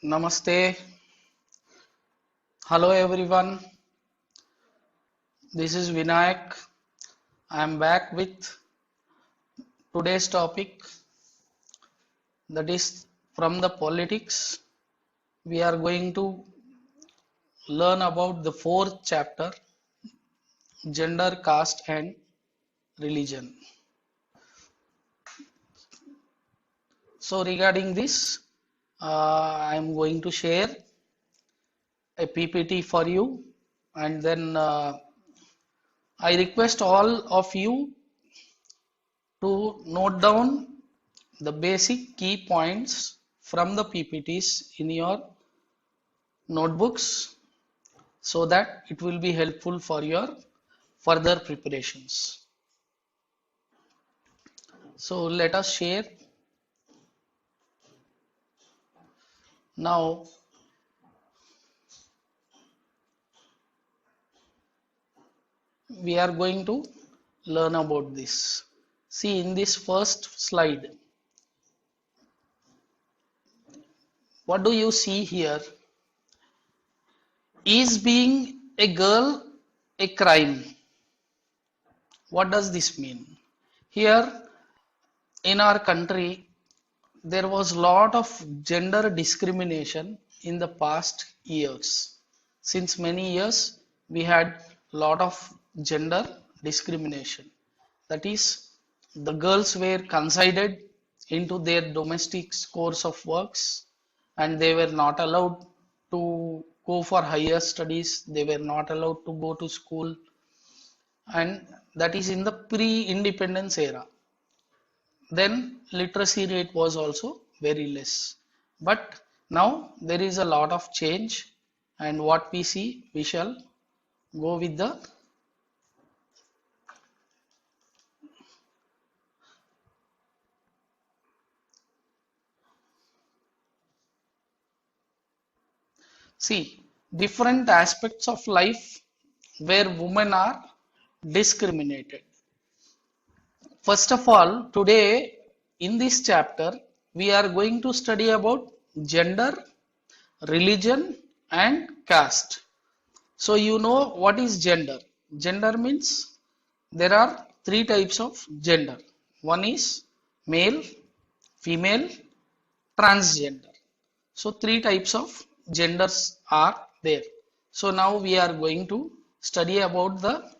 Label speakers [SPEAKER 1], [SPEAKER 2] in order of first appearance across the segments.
[SPEAKER 1] Namaste. Hello everyone. This is Vinayak. I am back with today's topic, that is from the politics. We are going to learn about the fourth chapter, gender, caste and religion. So regarding this, I am going to share a PPT for you, and then I request all of you to note down the basic key points from the PPTs in your notebooks so that it will be helpful for your further preparations. So let us share. Now we are going to learn about this. See, in this first slide, what do you see here? Is being a girl a crime? What does this mean? Here in our country, there was lot of gender discrimination in the past years. Since many years, we had lot of gender discrimination. That is, the girls were considered into their domestic course of works, and they were not allowed to go for higher studies. They were not allowed to go to school, and that is in the pre-independence era. Then literacy rate was also very less. But now there is a lot of change, and what we see, we shall go with the see different aspects of life where women are discriminated. First of all, today in this chapter, we are going to study about gender, religion, and caste. So, you know what is gender? Gender means there are three types of gender. One is male, female, transgender. So, three types of genders are there. So, now we are going to study about the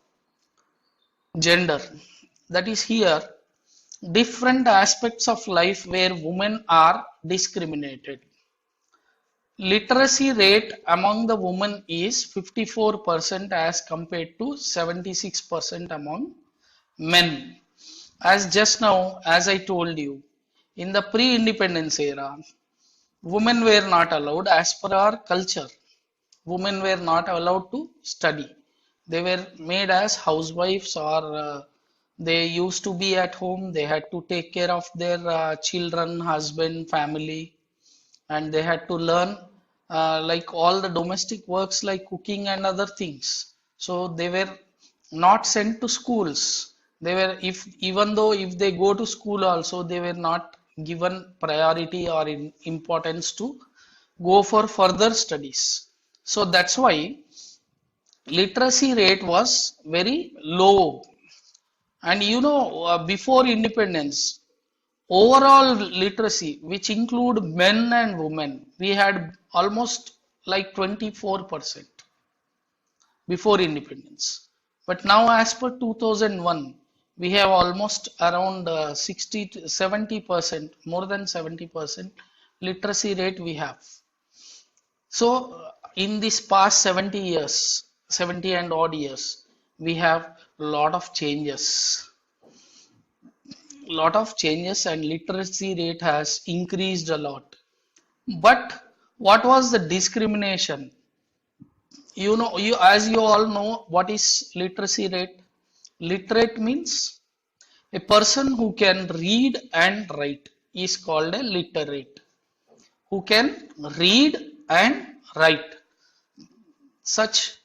[SPEAKER 1] gender. That is here different aspects of life where women are discriminated. Literacy rate among the women is 54% as compared to 76% among men. As just now, as I told you, in the pre-independence era, women were not allowed as per our culture. Women were not allowed to study. They were made as housewives, or they used to be at home. They had to take care of their children, husband, family, and they had to learn like all the domestic works like cooking and other things. So they were not sent to schools. They were, if even though if they go to school also, they were not given priority or importance to go for further studies. So that's why literacy rate was very low. And you know, before independence, overall literacy, which include men and women, we had almost like 24% before independence. But now, as per 2001, we have almost around 60 to 70%, more than 70% literacy rate we have. So, in this past 70 years, 70 and odd years, we have lot of changes. And literacy rate has increased a lot. But what was the discrimination? You know, as you all know, what is literacy rate? Literate means a person who can read and write is called a literate. Who can read and write. Such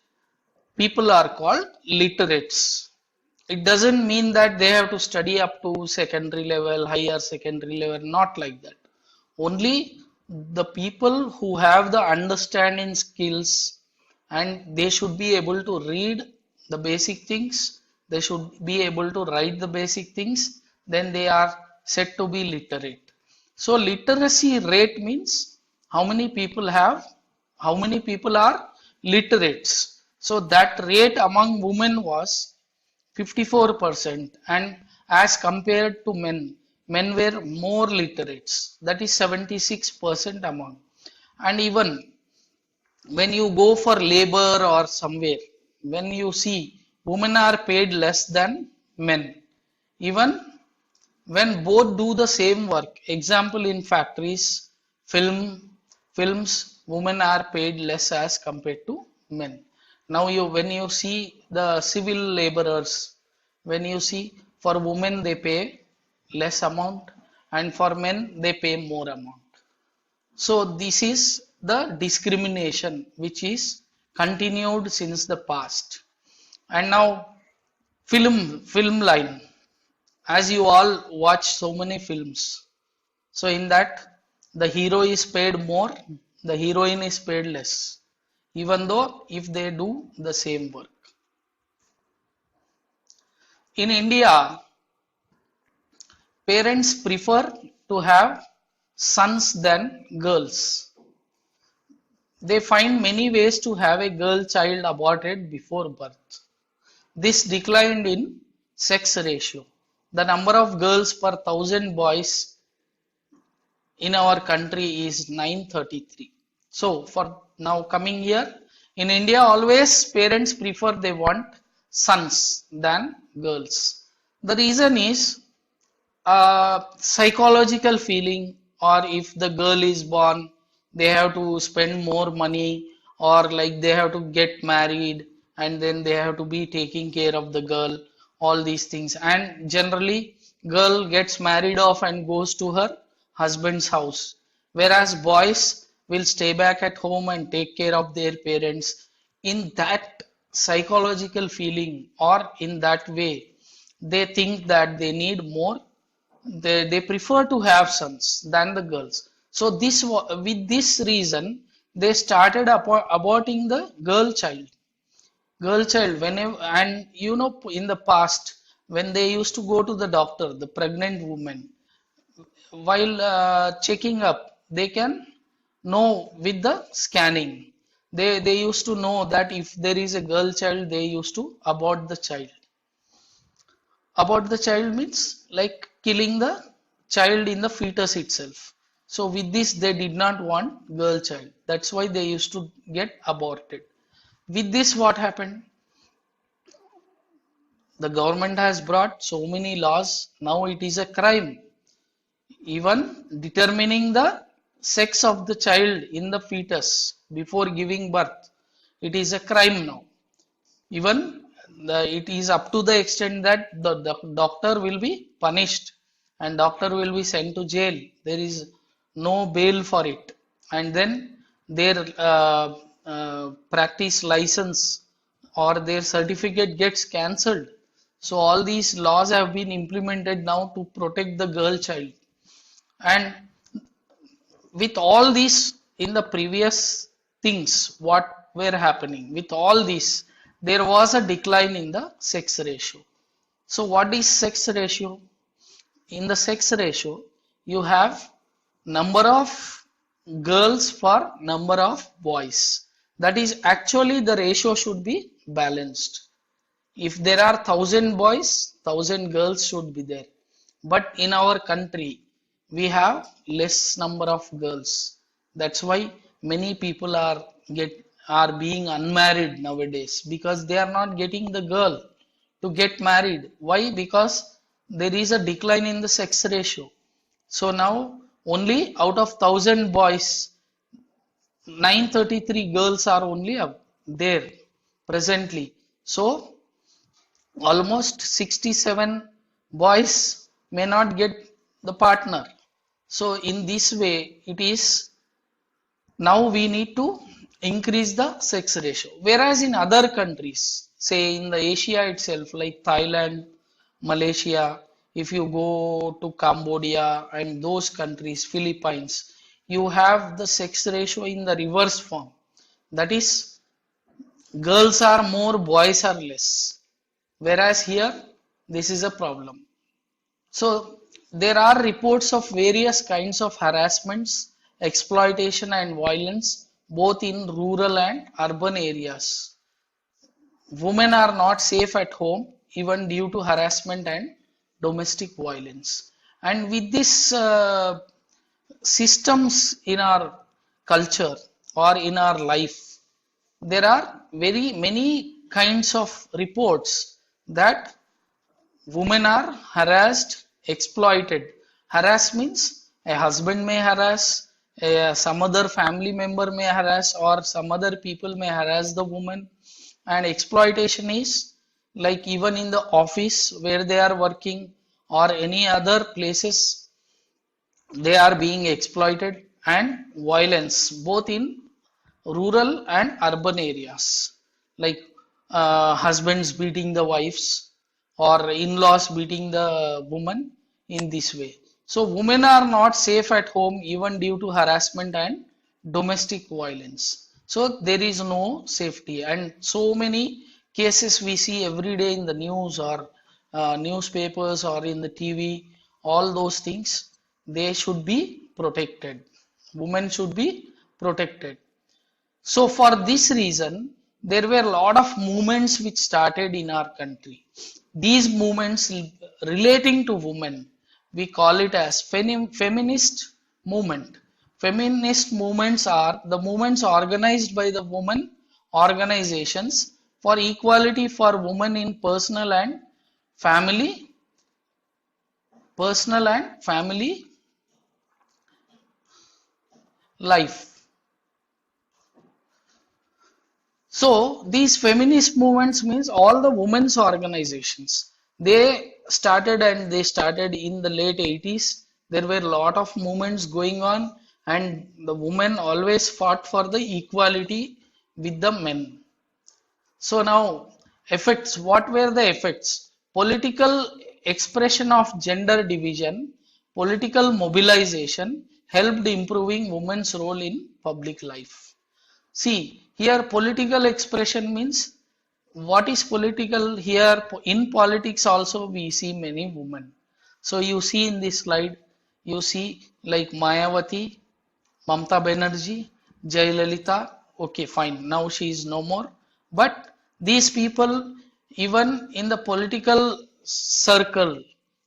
[SPEAKER 1] people are called literates. It doesn't mean that they have to study up to secondary level, higher secondary level, not like that. Only the people who have the understanding skills, and they should be able to read the basic things, they should be able to write the basic things, then they are said to be literate. So literacy rate means how many people have, how many people are literates. So that rate among women was 54%, and as compared to men, men were more literates, that is 76% among. And even when you go for labor or somewhere, when you see women are paid less than men, even when both do the same work, example in factories, films, women are paid less as compared to men. Now when you see the civil laborers, when you see for women they pay less amount and for men they pay more amount. So this is the discrimination which is continued since the past. And now film line, as you all watch so many films, so in that the hero is paid more, the heroine is paid less, even though if they do the same work. In India, parents prefer to have sons than girls. They find many ways to have a girl child aborted before birth. This declined in sex ratio. The number of girls per thousand boys in our country is 933. So for now coming here, in India always parents prefer, they want sons than girls. The reason is psychological feeling, or if the girl is born they have to spend more money, or like they have to get married and then they have to be taking care of the girl, all these things, and generally girl gets married off and goes to her husband's house, whereas boys will stay back at home and take care of their parents. In that psychological feeling, or in that way, they think that they need more, they prefer to have sons than the girls. So with this reason they started aborting the girl child whenever. And in the past when they used to go to the doctor, the pregnant woman, while checking up they can know with the scanning, they used to know that if there is a girl child they used to abort the child. About the child means like killing the child in the fetus itself. So with this they did not want girl child. That's why they used to get aborted. With this what happened? The government has brought so many laws. Now it is a crime. Even determining the sex of the child in the fetus before giving birth, it is a crime now. Even it is up to the extent that the doctor will be punished and doctor will be sent to jail. There is no bail for it, and then their practice license or their certificate gets cancelled. So all these laws have been implemented now to protect the girl child. And with all these, in the previous things what were happening, with all this there was a decline in the sex ratio. So what is sex ratio? In the sex ratio you have number of girls for number of boys. That is, actually the ratio should be balanced. If there are 1,000 boys, 1,000 girls should be there. But in our country we have less number of girls. That's why many people are being unmarried nowadays, because they are not getting the girl to get married. Why? Because there is a decline in the sex ratio. So now only out of 1,000 boys, 933 girls are only there presently. So almost 67 boys may not get the partner. So in this way it is, now we need to increase the sex ratio. Whereas in other countries, say in the Asia itself, like Thailand, Malaysia, if you go to Cambodia and those countries, Philippines, you have the sex ratio in the reverse form. That is, girls are more, boys are less. Whereas here, this is a problem. So there are reports of various kinds of harassments, exploitation and violence both in rural and urban areas. Women are not safe at home even due to harassment and domestic violence. And with this systems in our culture or in our life, there are very many kinds of reports that women are harassed, exploited. Harass means a husband may harass, some other family member may harass, or some other people may harass the woman. And exploitation is like even in the office where they are working or any other places they are being exploited, and violence both in rural and urban areas, like husbands beating the wives or in-laws beating the woman in this way. So women are not safe at home even due to harassment and domestic violence. So there is no safety, and so many cases we see every day in the news or newspapers or in the TV. All those things, they should be protected. Women should be protected. So for this reason, there were a lot of movements which started in our country. These movements relating to women, we call it as feminist movement. Feminist movements are the movements organized by the women organizations for equality for women in family, personal and family life. So these feminist movements means all the women's organizations. They started in the late 80s. There were a lot of movements going on, and the women always fought for the equality with the men. So now effects, what were the effects? Political expression of gender division, political mobilization helped improving women's role in public life. See, here political expression means what is political here? In politics also we see many women. So you see in this slide, you see like Mayawati, Mamta Banerjee, Jayalalitha. Okay, fine. Now she is no more. But these people, even in the political circle,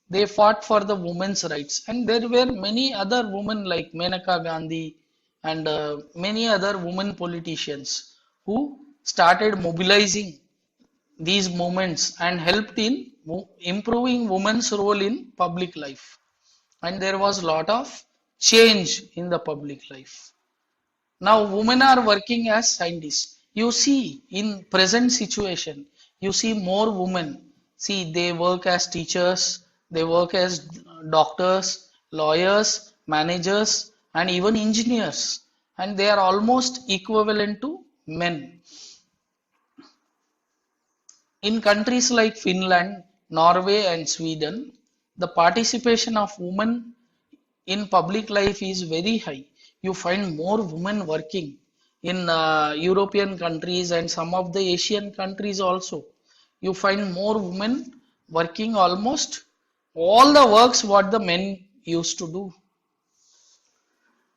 [SPEAKER 1] they fought for the women's rights. And there were many other women like Menaka Gandhi and many other women politicians who started mobilizing these movements and helped in improving women's role in public life. And there was a lot of change in the public life. Now women are working as scientists. You see in present situation, you see more women. See, they work as teachers, they work as doctors, lawyers, managers, and even engineers. And they are almost equivalent to men. In countries like Finland, Norway, and Sweden, the participation of women in public life is very high. You find more women working in European countries and some of the Asian countries also. You find more women working almost all the works what the men used to do.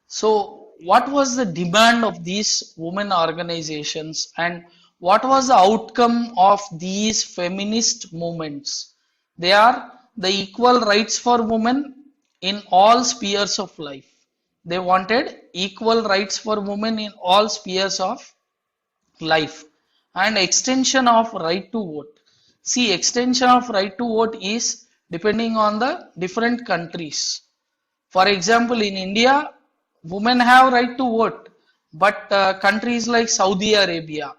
[SPEAKER 1] So, what was the demand of these women organizations, and what was the outcome of these feminist movements? They are the equal rights for women in all spheres of life. They wanted equal rights for women in all spheres of life and extension of right to vote. See, extension of right to vote is depending on the different countries. For example, in India, women have right to vote, but countries like Saudi Arabia,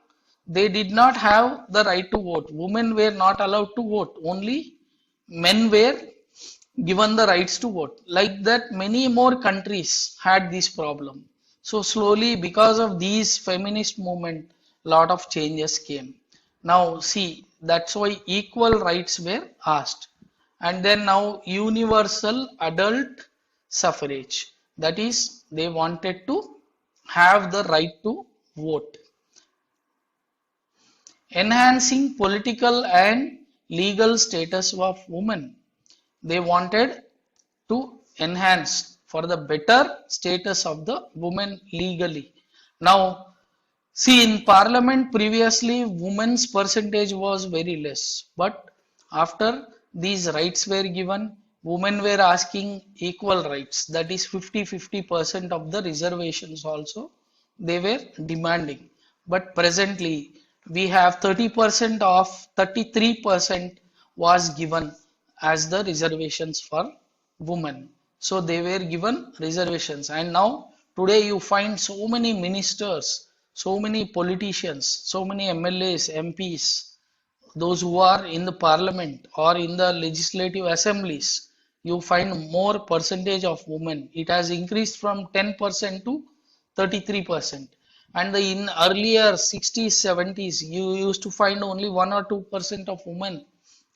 [SPEAKER 1] they did not have the right to vote. Women were not allowed to vote. Only men were given the rights to vote. Like that, many more countries had this problem. So slowly, because of these feminist movement, lot of changes came. Now see, that's why equal rights were asked. And then now universal adult suffrage. That is, they wanted to have the right to vote. Enhancing political and legal status of women. They wanted to enhance for the better status of the women legally. Now, see, in parliament previously, women's percentage was very less, but after these rights were given, women were asking equal rights, that is 50-50% of the reservations also they were demanding. But presently, we have 30% of 33% was given as the reservations for women. So they were given reservations, and now today you find so many ministers, so many politicians, so many MLAs, MPs, those who are in the parliament or in the legislative assemblies, you find more percentage of women. It has increased from 10% to 33%. And in earlier 60s, 70s, you used to find only 1 or 2% of women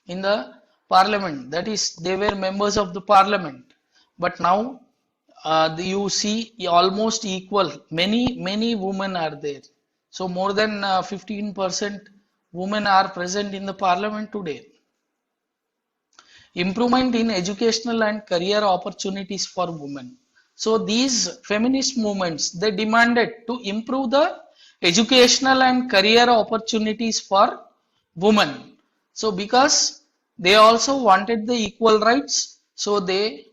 [SPEAKER 1] in the parliament. That is, they were members of the parliament. But now you see almost equal. Many women are there. So more than 15% women are present in the parliament today. Improvement in educational and career opportunities for women. So these feminist movements, they demanded to improve the educational and career opportunities for women. So because they also wanted the equal rights, so they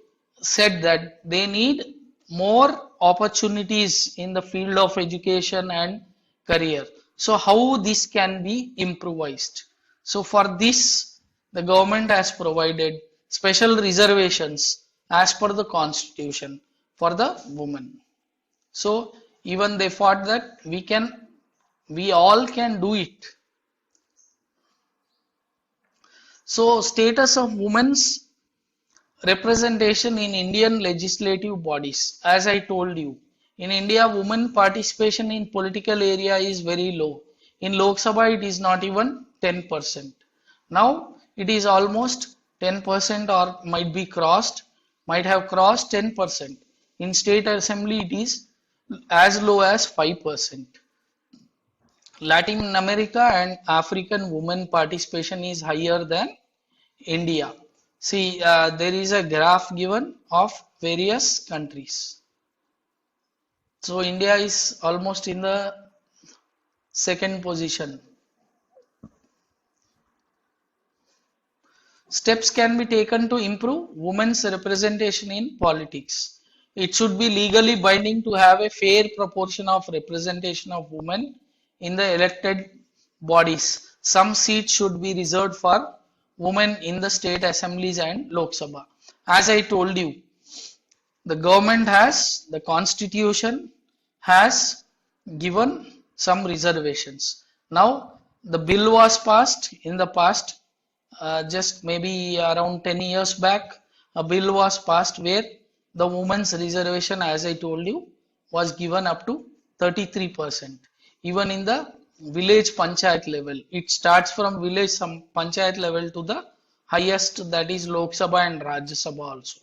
[SPEAKER 1] said that they need more opportunities in the field of education and career. So how this can be improvised? So for this, the government has provided special reservations as per the constitution for the women. So even they thought that we all can do it. So status of women's representation in Indian legislative bodies. As I told you, in India, women participation in political area is very low. In Lok Sabha, it is not even 10%. Now, it is almost 10% or might have crossed 10%. In state assembly, it is as low as 5%. Latin America and African women participation is higher than India. See, there is a graph given of various countries. So India is almost in the second position. Steps can be taken to improve women's representation in politics. It should be legally binding to have a fair proportion of representation of women in the elected bodies. Some seats should be reserved for women in the state assemblies and Lok Sabha. As I told you, the constitution has given some reservations. Now, the bill was passed in the past, just maybe around 10 years back, a bill was passed where the women's reservation, as I told you, was given up to 33%. Even in the village panchayat level, it starts from village panchayat level to the highest, that is Lok Sabha and Rajya Sabha also.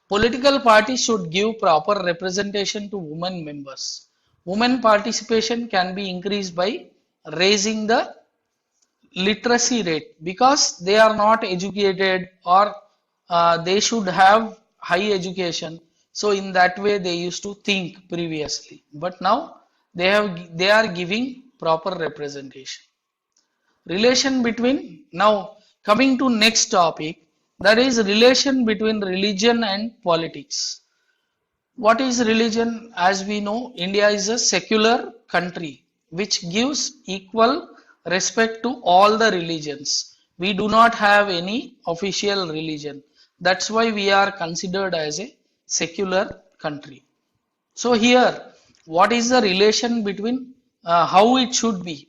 [SPEAKER 1] Political parties should give proper representation to women members. Women participation can be increased by raising the literacy rate, because they are not educated, or they should have high education. So in that way they used to think previously, but now they are giving proper representation. Relation between, now coming to next topic, that is relation between religion and politics. What is religion? As we know, India is a secular country which gives equal respect to all the religions. We do not have any official religion. That's why we are considered as a secular country. So here, what is the relation between how it should be?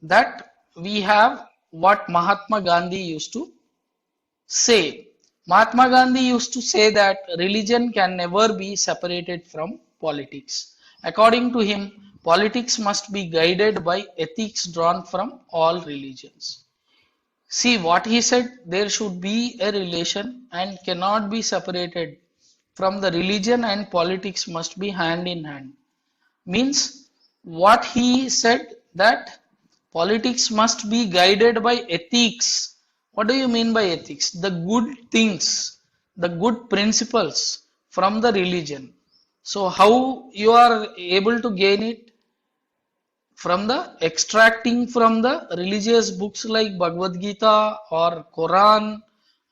[SPEAKER 1] That we have what Mahatma Gandhi used to say. Mahatma Gandhi used to say that religion can never be separated from politics. According to him, politics must be guided by ethics drawn from all religions. See what he said, there should be a relation and cannot be separated from the religion and politics must be hand in hand. Means what he said, that politics must be guided by ethics. What do you mean by ethics? The good things, the good principles from the religion. So how you are able to gain it? From the extracting from the religious books like Bhagavad Gita or Quran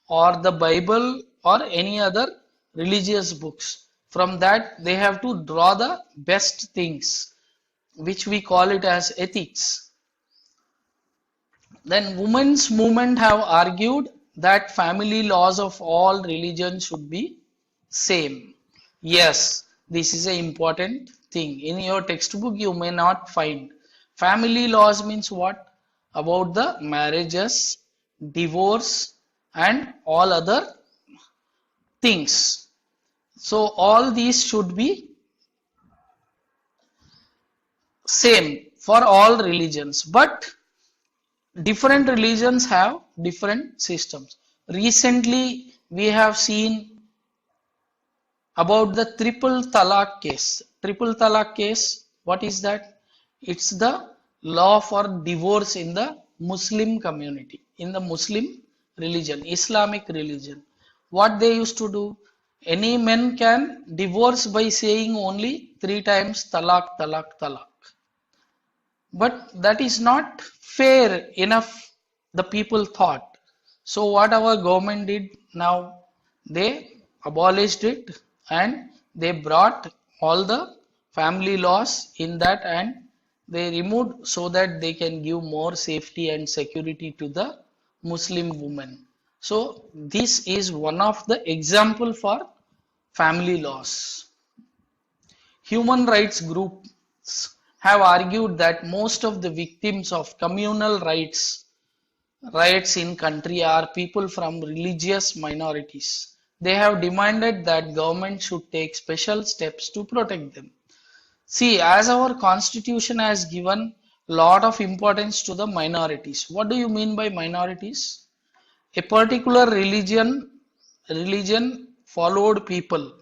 [SPEAKER 1] or the Bible or any other religious books. From that they have to draw the best things, which we call it as ethics. Then women's movement have argued that family laws of all religions should be same. Yes, this is an important thing. In your textbook you may not find. Family laws means what? About the marriages, divorce and all other things. So all these should be same for all religions, but different religions have different systems. Recently we have seen about the triple talaq case. Triple talaq case, what is that? It's the law for divorce in the Muslim community, in the Muslim religion, Islamic religion. What they used to do? Any man can divorce by saying only 3 times talaq, talaq, talaq. But that is not fair enough, the people thought. So what our government did now? They abolished it and they brought all the family laws in that, and they removed so that they can give more safety and security to the Muslim women. So this is one of the example for family laws. Human rights groups have argued that most of the victims of communal riots in country are people from religious minorities. They have demanded that government should take special steps to protect them. See, as our constitution has given lot of importance to the minorities. What do you mean by minorities? A particular religion followed people.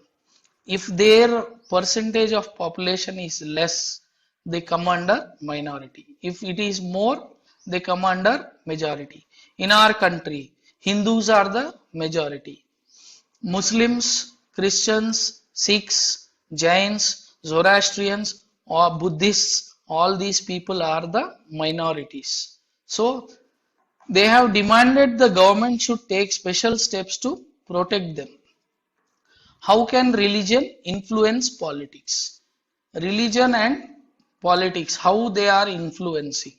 [SPEAKER 1] If their percentage of population is less, they come under minority. If it is more, they come under majority. In our country, Hindus are the majority. Muslims, Christians, Sikhs, Jains, Zoroastrians or Buddhists, all these people are the minorities. So they have demanded the government should take special steps to protect them. How can religion influence politics? Religion and politics, how they are influencing.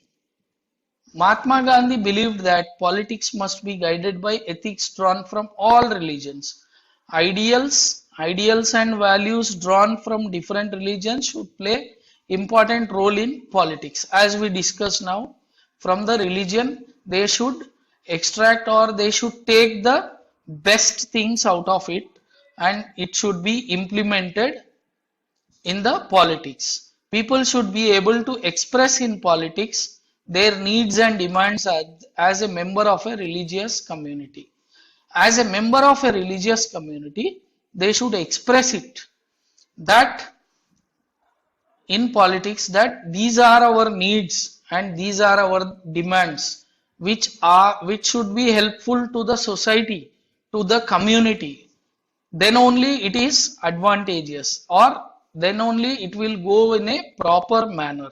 [SPEAKER 1] Mahatma Gandhi believed that politics must be guided by ethics drawn from all religions. Ideals and values drawn from different religions should play important role in politics. As we discuss now, from the religion, they should extract or they should take the best things out of it, and it should be implemented in the politics. People should be able to express in politics their needs and demands as a member of a religious community. As a member of a religious community, they should express it, that in politics, that these are our needs and these are our demands, which should be helpful to the society, to the community. Then only it is advantageous, or then only it will go in a proper manner.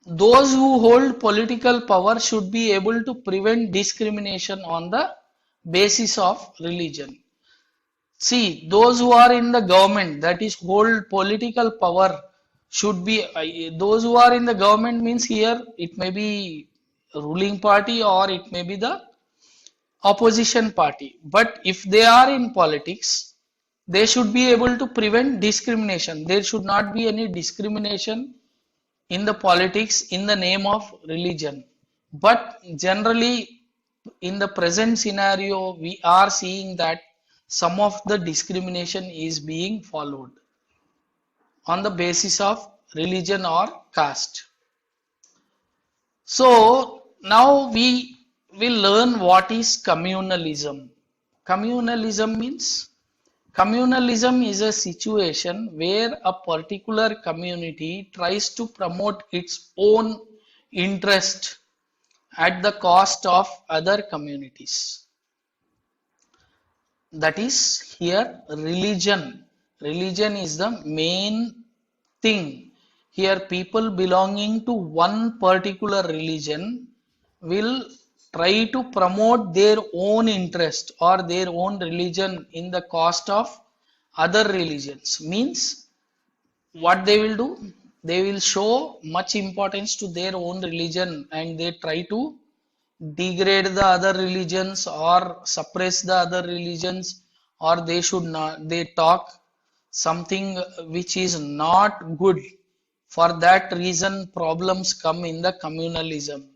[SPEAKER 1] Those who hold political power should be able to prevent discrimination on the basis of religion. See, those who are in the government, that is hold political power, should be those who are in the government means here it may be ruling party or it may be the opposition party. But if they are in politics, they should be able to prevent discrimination. There should not be any discrimination in the politics in the name of religion. But generally, in the present scenario, we are seeing that some of the discrimination is being followed on the basis of religion or caste. So now we will learn what is communalism. Communalism means Communalism is a situation where a particular community tries to promote its own interest at the cost of other communities. That is here religion. Religion is the main thing. Here people belonging to one particular religion will try to promote their own interest or their own religion in the cost of other religions. Means what they will do? They will show much importance to their own religion and they try to degrade the other religions or suppress the other religions, or they should not, they talk something which is not good. For that reason problems come in the communalism.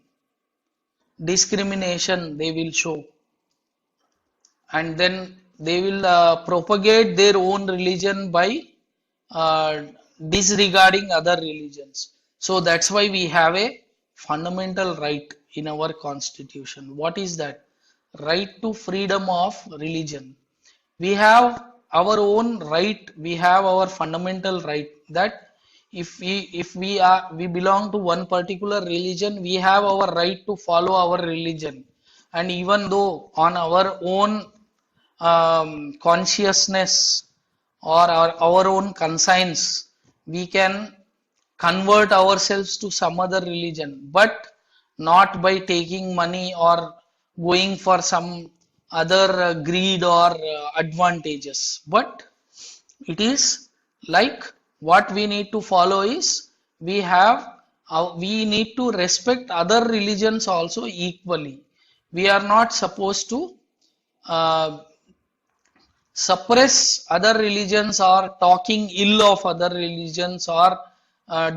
[SPEAKER 1] Discrimination they will show, and then they will propagate their own religion by uh, disregarding other religions. So that's why we have a fundamental right in our constitution. What is that? Right to freedom of religion. We have our own right, we have our fundamental right that if we belong to one particular religion, we have our right to follow our religion. And even though on our own consciousness or our own conscience, we can convert ourselves to some other religion, but not by taking money or going for some other greed or advantages. But it is like what we need to follow is we need to respect other religions also equally. We are not supposed to uh, suppress other religions or talking ill of other religions or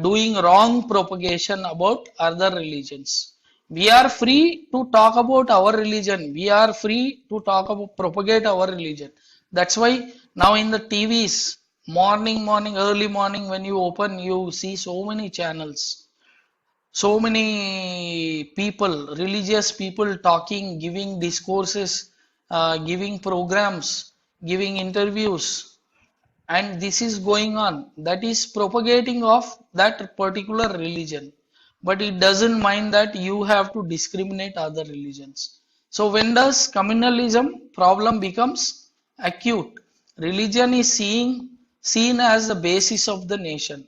[SPEAKER 1] doing wrong propagation about other religions. We are free to talk about our religion. We are free to talk about propagate our religion. That's why now in the TVs, morning, early morning, when you open, you see so many channels, so many people, religious people talking, giving discourses, giving programs, giving interviews, and this is going on. That is propagating of that particular religion. But it doesn't mind that you have to discriminate other religions. So when does communalism problem becomes acute? Religion is seen as the basis of the nation.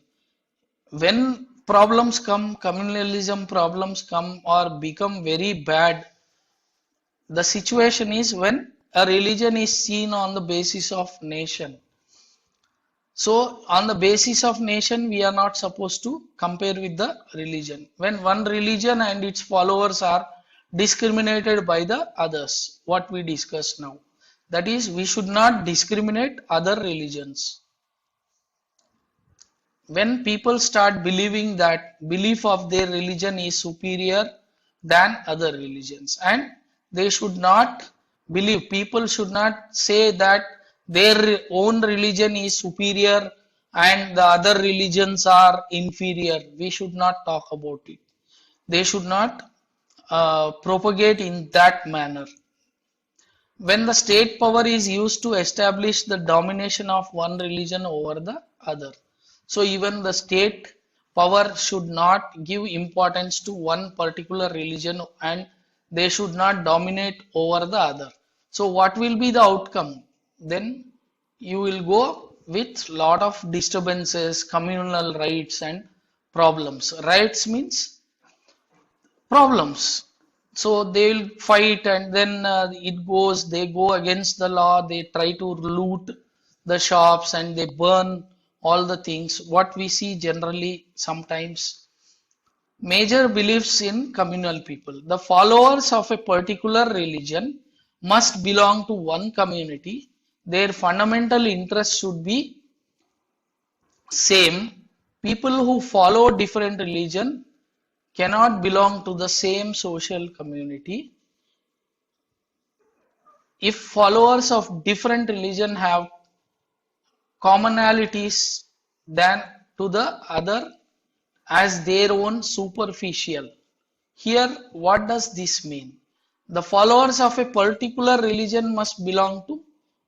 [SPEAKER 1] When problems come, communalism problems come or become very bad, the situation is when a religion is seen on the basis of nation. So on the basis of nation, we are not supposed to compare with the religion. When one religion and its followers are discriminated by the others, what we discussed now. That is, we should not discriminate other religions. When people start believing that belief of their religion is superior than other religions, and they should not believe, people should not say that their own religion is superior and the other religions are inferior. We should not talk about it. They should not propagate in that manner. When the state power is used to establish the domination of one religion over the other. So even the state power should not give importance to one particular religion and they should not dominate over the other. So what will be the outcome? Then you will go with lot of disturbances, communal rights and problems. Rights means problems. So they will fight and then they go against the law, they try to loot the shops and they burn all the things. What we see generally sometimes, major beliefs in communal people. The followers of a particular religion must belong to one community. Their fundamental interests should be same. People who follow different religion cannot belong to the same social community. If followers of different religion have commonalities than to the other as their own superficial. Here, what does this mean? The followers of a particular religion must belong to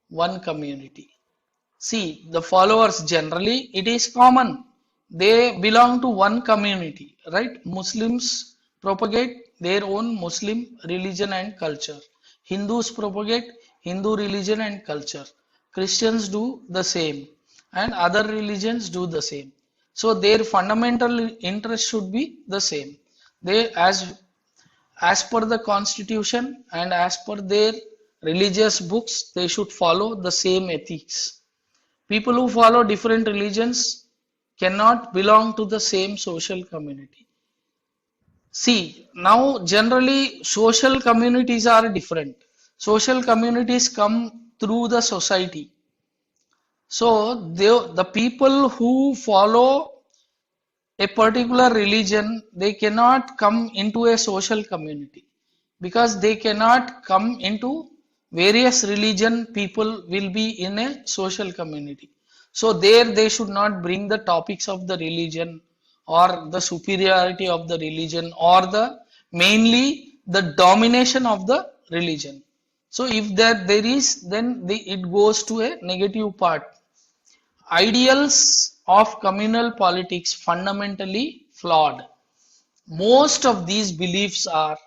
[SPEAKER 1] one community. See, the followers generally, it is common. They belong to one community, right? Muslims propagate their own Muslim religion and culture. Hindus propagate Hindu religion and culture. Christians do the same, and other religions do the same. So their fundamental interest should be the same. They, as per the constitution and as per their religious books, they should follow the same ethics. People who follow different religions cannot belong to the same social community. See, now generally social communities are different. Social communities come through the society. So the people who follow a particular religion, they cannot come into a social community because they cannot come into various religion people will be in a social community. So there they should not bring the topics of the religion or the superiority of the religion or the mainly the domination of the religion. So if there is, then it goes to a negative part. Ideals of communal politics fundamentally flawed. Most of these beliefs are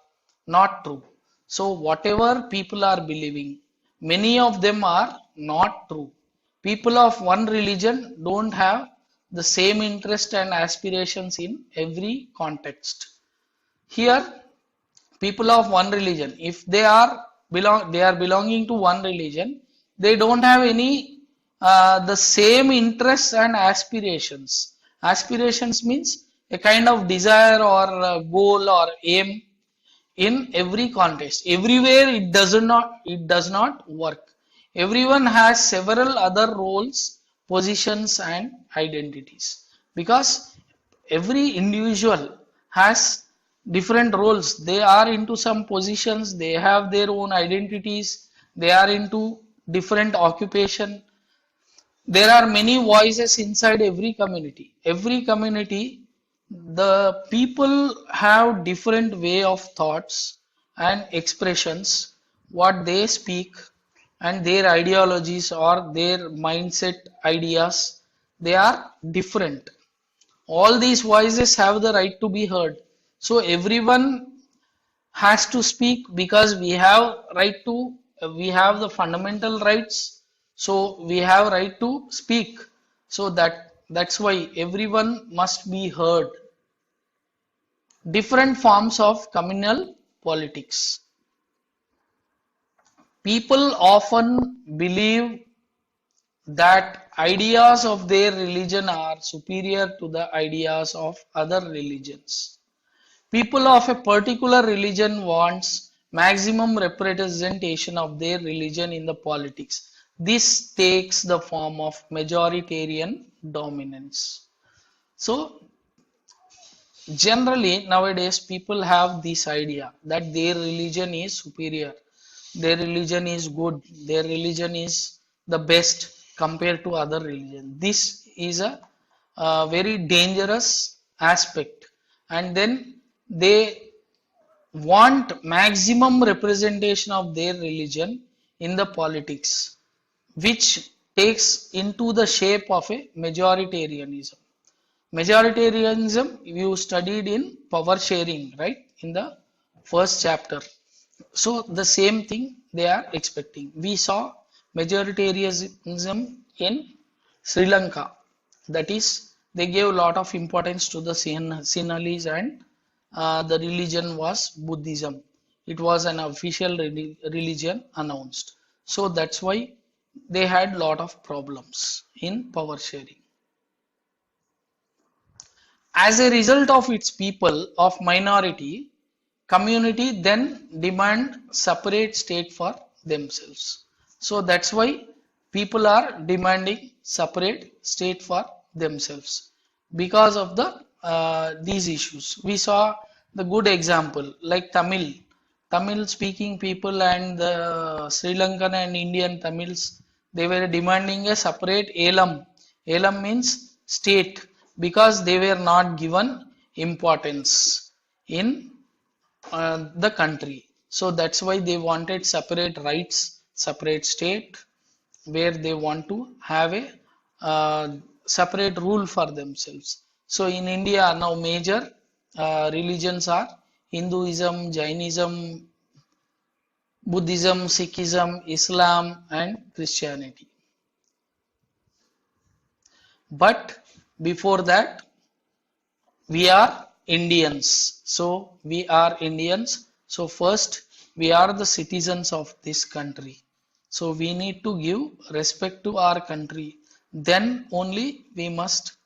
[SPEAKER 1] not true. So whatever people are believing, many of them are not true. People of one religion don't have the same interest and aspirations in every context. Here, people of one religion, if they are belonging to one religion, they don't have any the same interests and aspirations. Aspirations means a kind of desire or goal or aim in every context. Everywhere it does not work. Everyone has several other roles, positions and identities, because every individual has different roles. They are into some positions, they have their own identities, they are into different occupation. There are many voices inside every community. Every community, the people have different way of thoughts and expressions, what they speak, and their ideologies or their mindset ideas, they are different. All these voices have the right to be heard. So everyone has to speak because we have the fundamental rights. So we have right to speak. So that's why everyone must be heard. Different forms of communal politics. People often believe that ideas of their religion are superior to the ideas of other religions. People of a particular religion wants maximum representation of their religion in the politics. This takes the form of majoritarian dominance. So generally nowadays people have this idea that their religion is superior, their religion is good, their religion is the best compared to other religion. This is a very dangerous aspect, and then they want maximum representation of their religion in the politics, which takes into the shape of a majoritarianism. Majoritarianism you studied in power sharing, right, in the first chapter. So the same thing they are expecting. We saw majoritarianism in Sri Lanka, that is they gave a lot of importance to the Sinhalese, and the religion was Buddhism. It was an official religion announced, so that's why they had lot of problems in power sharing. As a result of its people of minority community then demand separate state for themselves. So that's why people are demanding separate state for themselves because of the these issues. We saw the good example like Tamil speaking people and the Sri Lankan and Indian Tamils, they were demanding a separate Elam. Elam means state, because they were not given importance in the country. So that's why they wanted separate rights, separate state. where they want to have a separate rule for themselves. So in India now major religions are Hinduism, Jainism, Buddhism, Sikhism, Islam and Christianity. But before that we are Indians. So we are Indians. So first we are the citizens of this country. So we need to give respect to our country. Then only we must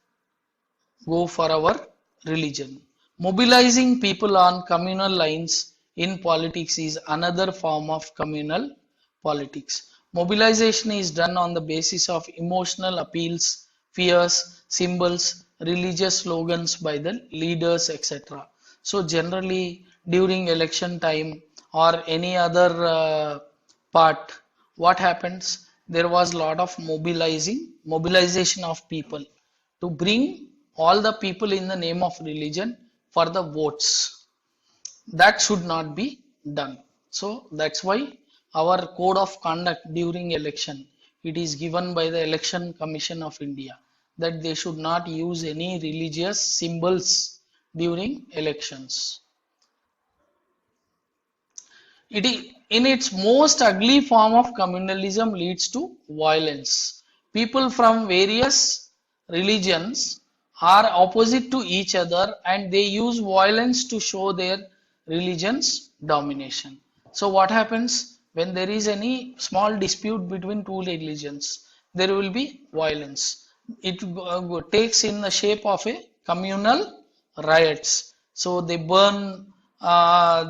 [SPEAKER 1] go for our religion. Mobilizing people on communal lines in politics is another form of communal politics. Mobilization is done on the basis of emotional appeals, fears, symbols, religious slogans by the leaders, etc. So generally during election time or any other part, what happens? There was a lot of mobilization of people to bring all the people in the name of religion for the votes. That should not be done. So that's why our code of conduct during election, it is given by the Election Commission of India that they should not use any religious symbols during elections. It is, in its most ugly form of communalism leads to violence. People from various religions are opposite to each other and they use violence to show their religion's domination. So what happens when there is any small dispute between two religions? There will be violence. It takes in the shape of a communal riots. So they burn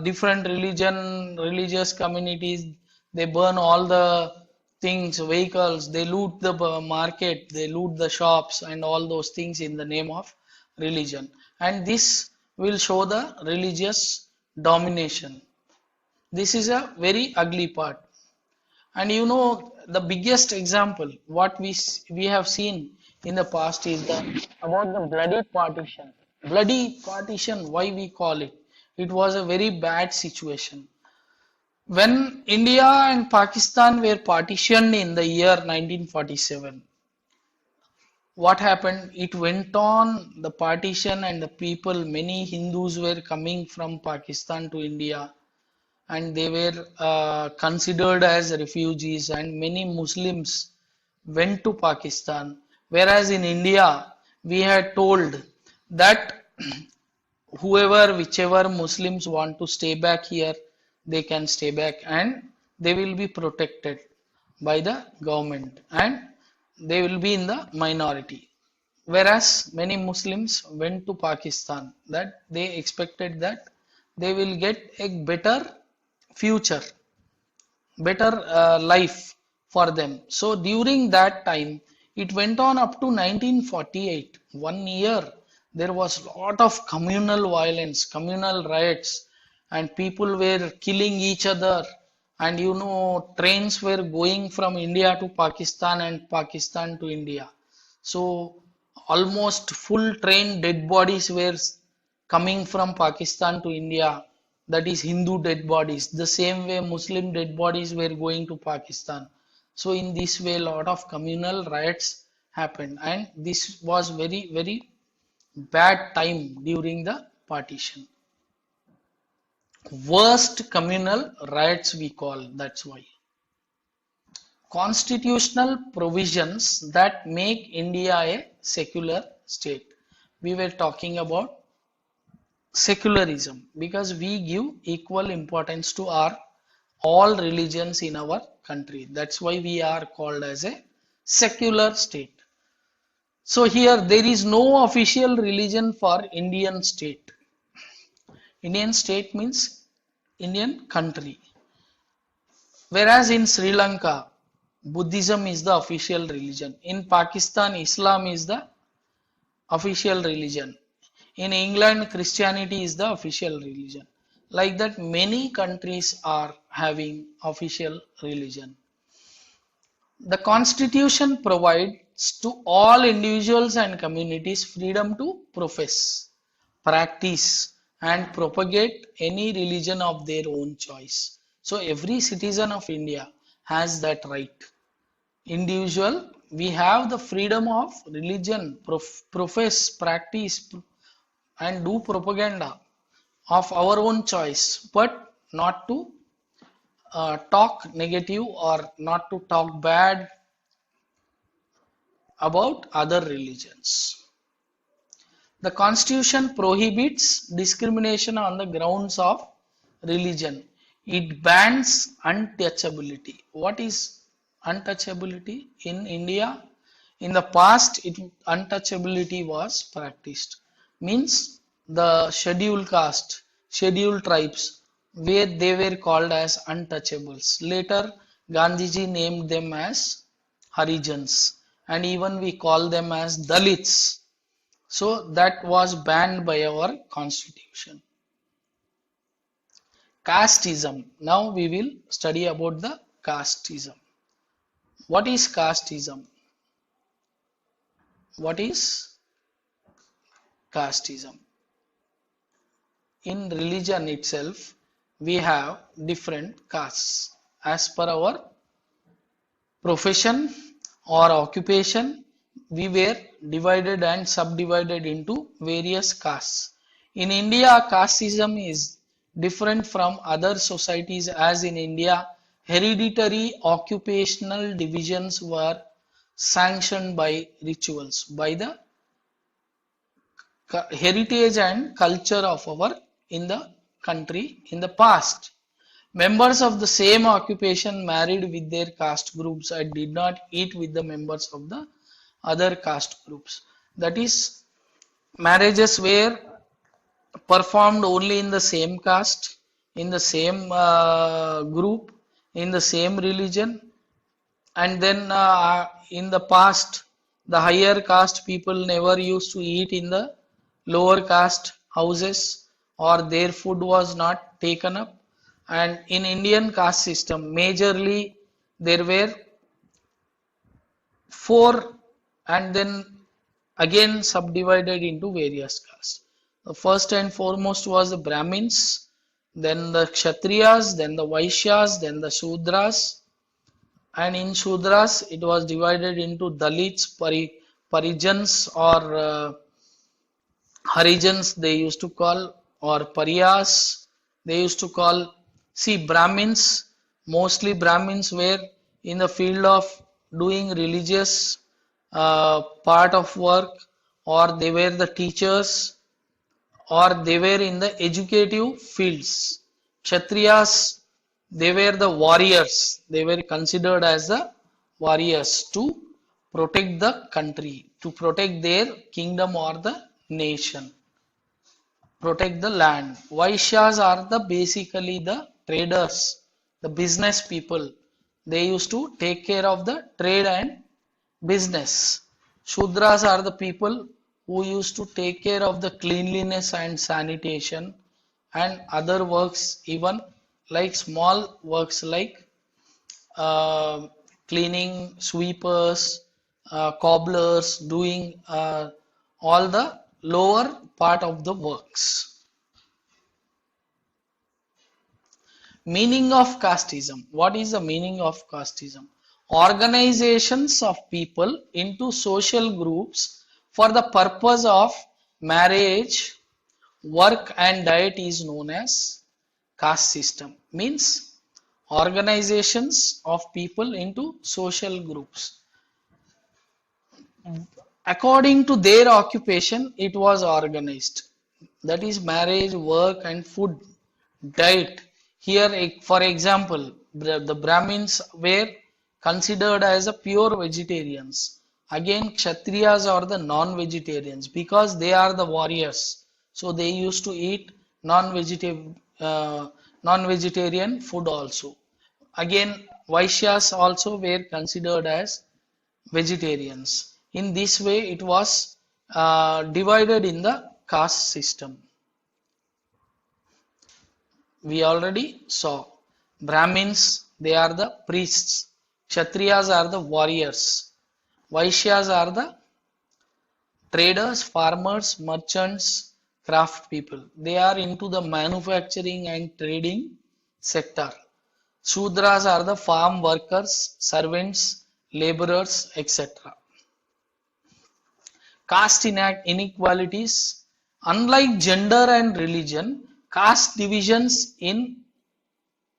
[SPEAKER 1] different religious communities. They burn all the things, vehicles. They loot the market. They loot the shops and all those things in the name of religion. And this will show the religious domination. This is a very ugly part. And you know the biggest example what we have seen in the past is the about the bloody partition. Bloody partition, why we call it? It was a very bad situation. When India and Pakistan were partitioned in the year 1947, what happened? It went on the partition and the people, many Hindus were coming from Pakistan to India and they were considered as refugees and many Muslims went to Pakistan. Whereas in India, we had told that whichever Muslims want to stay back here, they can stay back and they will be protected by the government and they will be in the minority. Whereas many Muslims went to Pakistan that they expected that they will get a better future, better life for them. So during that time, it went on up to 1948, 1 year. There was lot of communal violence, communal riots, and people were killing each other. And you know, trains were going from India to Pakistan and Pakistan to India. So almost full train dead bodies were coming from Pakistan to India, that is Hindu dead bodies. The same way Muslim dead bodies were going to Pakistan. So in this way, a lot of communal riots happened, and this was very, very bad time during the partition. Worst communal riots we call, that's why. Constitutional provisions that make India a secular state. We were talking about secularism because we give equal importance to our all religions in our country. That's why we are called as a secular state. So here there is no official religion for Indian state. Indian state means Indian country. Whereas in Sri Lanka, Buddhism is the official religion. In Pakistan, Islam is the official religion. In England, Christianity is the official religion. Like that, many countries are having official religion. The Constitution provides to all individuals and communities freedom to profess, practice, and propagate any religion of their own choice. So every citizen of India has that right. individual. We have the freedom of religion, profess, practice, and do propaganda of our own choice, but not to talk negative or not to talk bad about other religions. The Constitution prohibits discrimination on the grounds of religion. It bans untouchability. What is untouchability in India? In the past, untouchability was practiced. Means the scheduled caste, scheduled tribes, where they were called as untouchables. Later, Gandhiji named them as Harijans, and even we call them as Dalits. So that was banned by our constitution. Casteism. Now we will study about the casteism. What is casteism? What is casteism? In religion itself, we have different castes as per our profession or occupation. We were divided and subdivided into various castes. In India, casteism is different from other societies, as in India, hereditary occupational divisions were sanctioned by rituals, by the heritage and culture of our in the country in the past. Members of the same occupation married with their caste groups and did not eat with the members of the other caste groups. That is, marriages were performed only in the same caste, in the same group, in the same religion, and then in the past, the higher caste people never used to eat in the lower caste houses, or their food was not taken up. And in Indian caste system, majorly there were four, and then again subdivided into various castes. The first and foremost was the Brahmins, then the Kshatriyas, then the Vaishyas, then the Shudras, and in Shudras it was divided into Dalits, Parijans, or Harijans they used to call, or Pariyas they used to call. See, Brahmins, mostly Brahmins were in the field of doing religious part of work, or they were the teachers, or they were in the educative fields. Kshatriyas, they were the warriors. They were considered as the warriors to protect the country, to protect their kingdom or the nation, protect the land. Vaishyas are the basically the traders, the business people. They used to take care of the trade and business. Shudras are the people who used to take care of the cleanliness and sanitation and other works, even like small works like uh, cleaning, sweepers, cobblers, doing all the lower part of the works. Meaning of casteism. What is the meaning of casteism? Organizations of people into social groups for the purpose of marriage, work and diet is known as caste system. Means organizations of people into social groups. According to their occupation, it was organized. That is marriage, work and food, diet. Here, for example, the Brahmins were considered as a pure vegetarians. Again, Kshatriyas are the non-vegetarians because they are the warriors. So they used to eat non-vegetarian food also. Again, Vaishyas also were considered as vegetarians. In this way, it was divided in the caste system. We already saw Brahmins, they are the priests, Kshatriyas are the warriors, Vaishyas are the traders, farmers, merchants, craft people. They are into the manufacturing and trading sector. Shudras are the farm workers, servants, laborers, etc. Caste inequalities. Unlike gender and religion, caste divisions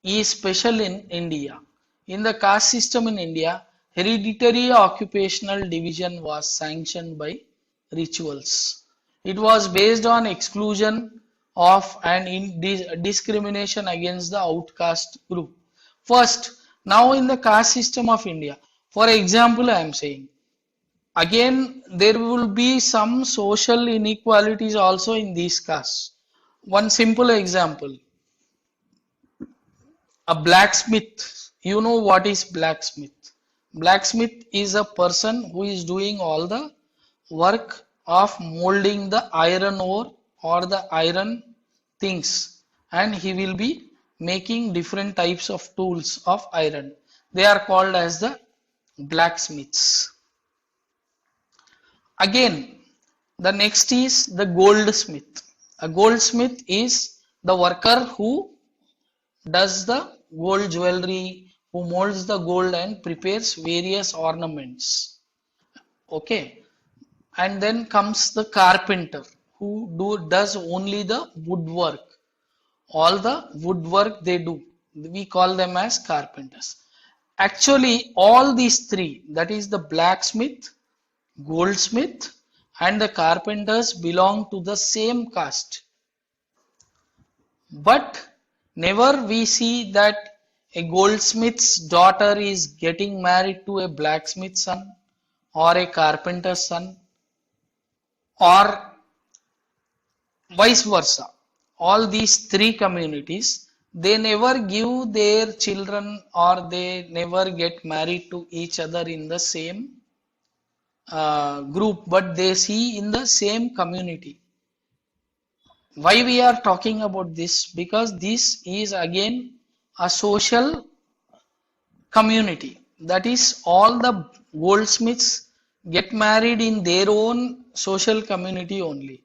[SPEAKER 1] is special in India. In the caste system in India, hereditary occupational division was sanctioned by rituals. It was based on exclusion of and discrimination against the outcast group. First, now in the caste system of India, for example, I am saying, again, there will be some social inequalities also in these castes. One simple example, a blacksmith. You know what is blacksmith? Blacksmith is a person who is doing all the work of molding the iron ore or the iron things, and he will be making different types of tools of iron. They are called as the blacksmiths. Again, the next is the goldsmith. A goldsmith is the worker who does the gold jewelry, who molds the gold and prepares various ornaments. Okay. And then comes the carpenter who does only the woodwork. All the woodwork they do. We call them as carpenters. Actually, all these three, that is the blacksmith, goldsmith, and the carpenters, belong to the same caste. But never we see that a goldsmith's daughter is getting married to a blacksmith's son or a carpenter's son, or vice versa. All these three communities, they never give their children or they never get married to each other in the same group, but they see in the same community. Why we are talking about this? Because this is again a social community. That is, all the goldsmiths get married in their own social community only.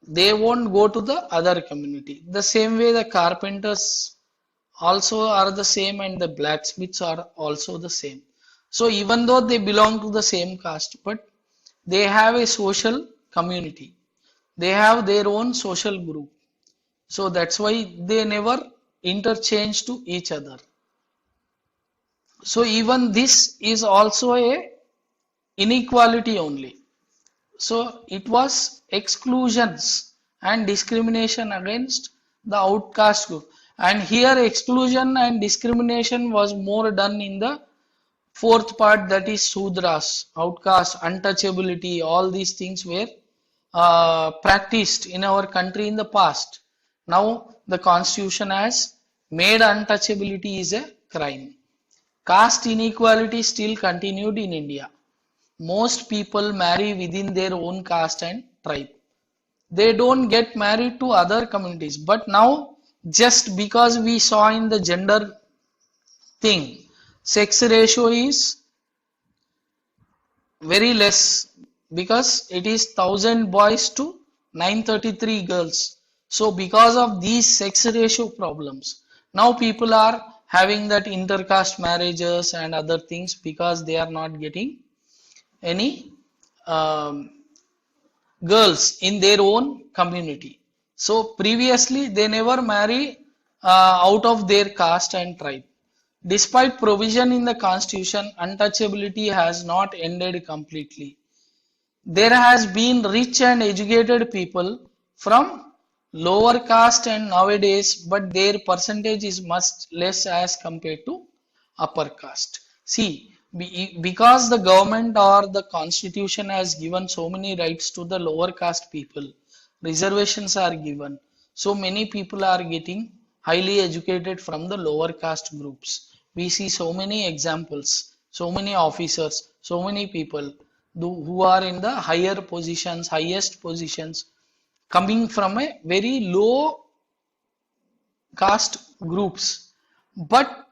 [SPEAKER 1] They won't go to the other community. The same way the carpenters also are the same and the blacksmiths are also the same. So even though they belong to the same caste, but they have a social community. They have their own social group. So that's why they never interchange to each other. So even this is also a inequality only. So it was exclusions and discrimination against the outcast group. And here exclusion and discrimination was more done in the fourth part, that is Sudras, outcast, untouchability, all these things were practiced in our country in the past. Now the constitution has made untouchability is a crime. Caste inequality still continued in India. Most people marry within their own caste and tribe. They don't get married to other communities. But now, just because we saw in the gender thing, sex ratio is very less, because it is 1000 boys to 933 girls. So because of these sex ratio problems, now people are having that intercaste marriages and other things, because they are not getting any girls in their own community. So previously they never marry out of their caste and tribe. Despite provision in the constitution, untouchability has not ended completely. There has been rich and educated people from lower caste and nowadays, but their percentage is much less as compared to upper caste. See, because the government or the constitution has given so many rights to the lower caste people, reservations are given. So many people are getting highly educated from the lower caste groups. We see so many examples, so many officers, so many people who are in the higher positions, highest positions, coming from a very low caste groups. But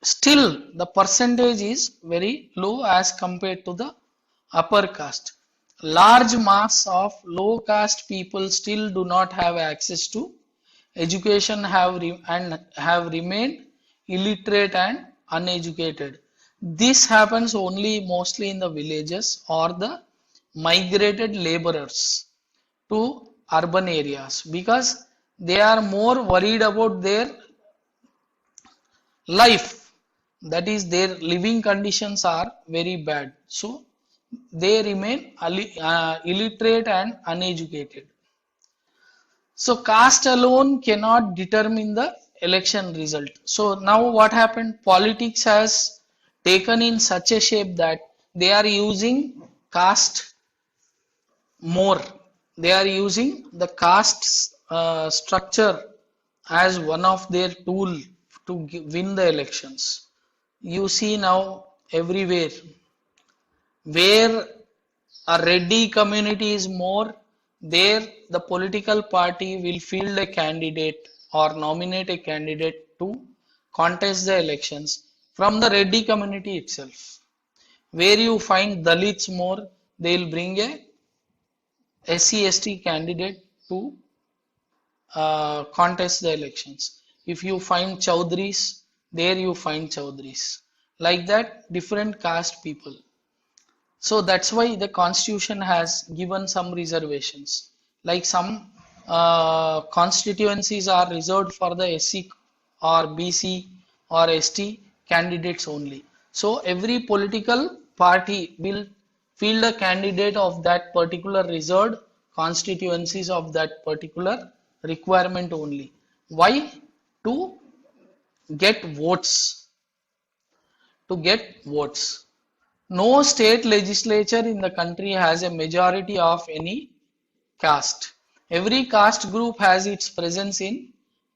[SPEAKER 1] still the percentage is very low as compared to the upper caste. Large mass of low caste people still do not have access to education, have remained illiterate and uneducated. This happens only mostly in the villages or the migrated laborers to urban areas because they are more worried about their life, that is their living conditions are very bad, so they remain illiterate and uneducated. So caste alone cannot determine the election result. So now what happened? Politics has taken in such a shape that they are using caste more. They are using the caste structure as one of their tool to win the elections. You see now everywhere where a Reddy community is more, there the political party will field a candidate or nominate a candidate to contest the elections from the Reddy community itself. Where you find Dalits more, they will bring a SC/ST candidate to contest the elections. If you find Chaudhries, there you find Chaudhries. Like that, different caste people. So that's why the constitution has given some reservations. Like some constituencies are reserved for the SC or BC or ST candidates only. So every political party will field a candidate of that particular reserved constituencies of that particular requirement only. Why? To get votes. To get votes. No state legislature in the country has a majority of any caste. Every caste group has its presence in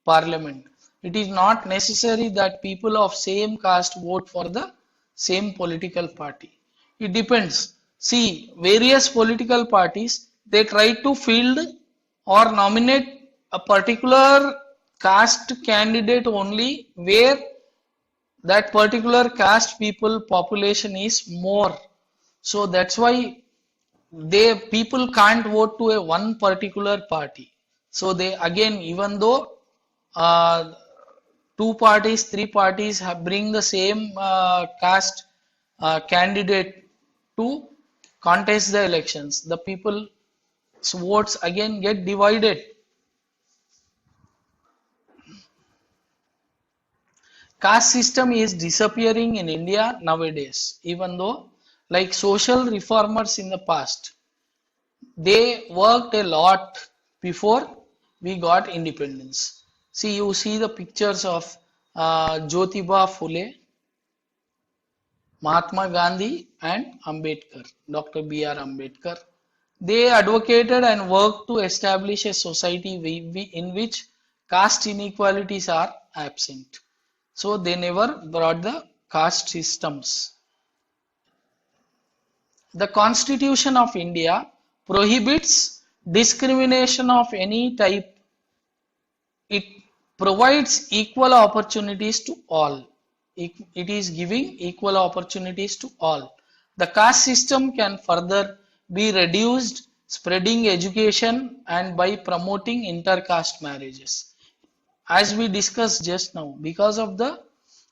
[SPEAKER 1] parliament. It is not necessary that people of same caste vote for the same political party. It depends. See, various political parties, they try to field or nominate a particular caste candidate only where that particular caste people population is more, so that's why they people can't vote to a one particular party. So they again, even though uh, two parties, three parties have bring the same caste candidate to contest the elections, the people's votes again get divided. Caste system is disappearing in India nowadays, even though like social reformers in the past, they worked a lot before we got independence. See, you see the pictures of Jyotiba Phule, Mahatma Gandhi and Ambedkar, Dr. B.R. Ambedkar. They advocated and worked to establish a society in which caste inequalities are absent. So they never brought the caste systems. The Constitution of India prohibits discrimination of any type. It provides equal opportunities to all. It is giving equal opportunities to all. The caste system can further be reduced, spreading education and by promoting intercaste marriages. As we discussed just now, because of the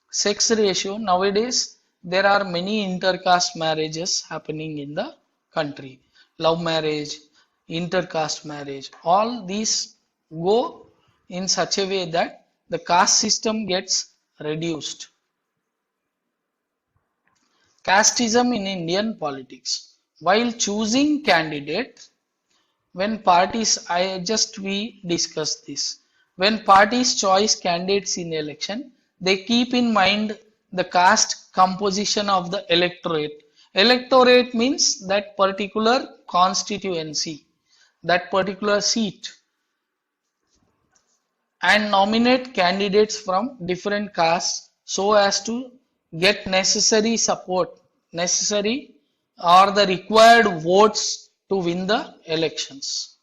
[SPEAKER 1] sex ratio, nowadays there are many intercaste marriages happening in the country. Love marriage, intercaste marriage, all these go in such a way that the caste system gets reduced. Casteism in Indian politics. While choosing candidate, when parties, we discussed this. When parties choose candidates in election, they keep in mind the caste composition of the electorate. Electorate means that particular constituency, that particular seat, and nominate candidates from different castes so as to get necessary support, necessary or the required votes to win the elections.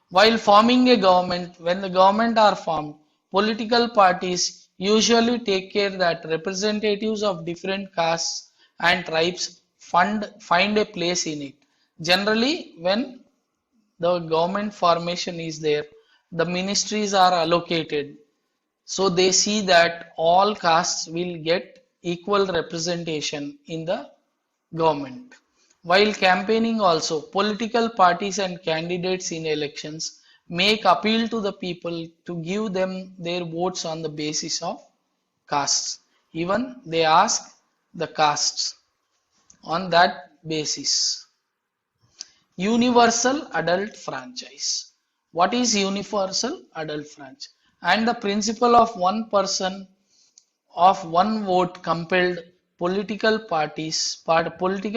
[SPEAKER 1] While forming a government, when the government are formed, political parties usually take care that representatives of different castes and tribes find a place in it. Generally, when the government formation is there, the ministries are allocated. So they see that all castes will get equal representation in the government. While campaigning also, political parties and candidates in elections make appeal to the people to give them their votes on the basis of castes. Even they ask the castes on that basis. Universal adult franchise. What is universal adult franchise? And the principle of one person of one vote compelled political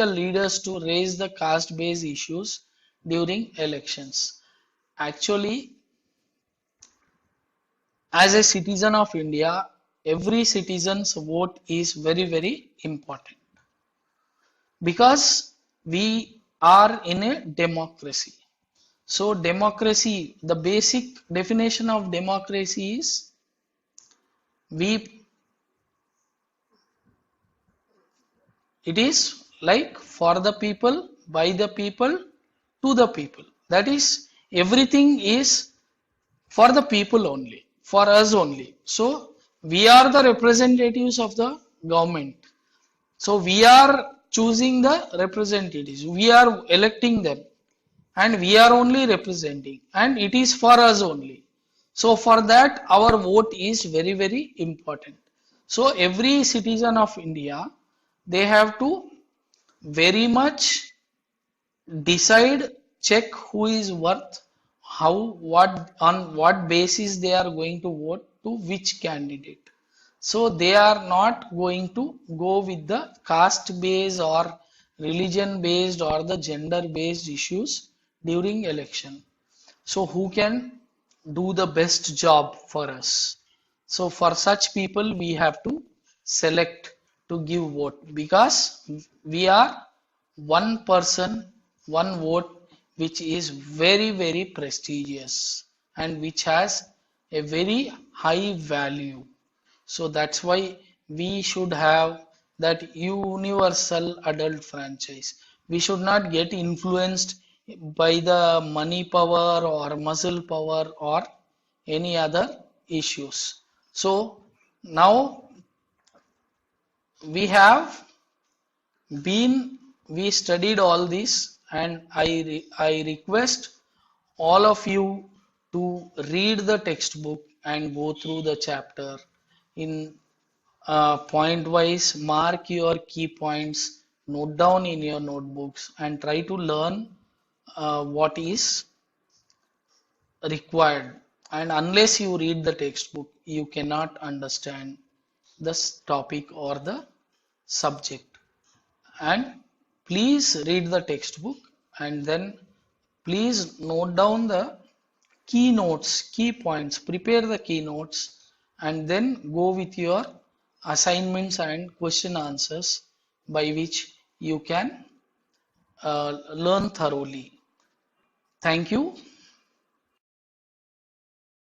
[SPEAKER 1] leaders to raise the caste-based issues during elections. Actually, as a citizen of India, every citizen's vote is very, very important because we are in a democracy. So, democracy, the basic definition of democracy is we it is like for the people, by the people, to the people. That is, everything is for the people only, for us only. So, we are the representatives of the government. So, we are choosing the representatives, we are electing them, and we are only representing, and it is for us only. So, for that, our vote is very, very important. So, every citizen of India, they have to very much decide, check who is worth, how, what, on what basis they are going to vote to which candidate. So they are not going to go with the caste based or religion based or the gender based issues during election. So who can do the best job for us? So for such people we have to select to give vote because we are one person, one vote, which is very, very prestigious and which has a very high value. So that's why we should have that universal adult franchise. We should not get influenced by the money power or muscle power or any other issues. So now we have we studied all this, and I request all of you to read the textbook and go through the chapter in point wise, mark your key points, note down in your notebooks, and try to learn what is required. And unless you read the textbook, you cannot understand this topic or the subject. And please read the textbook and then please note down the keynotes, key points, prepare the keynotes, and then go with your assignments and question answers by which you can learn thoroughly. Thank you.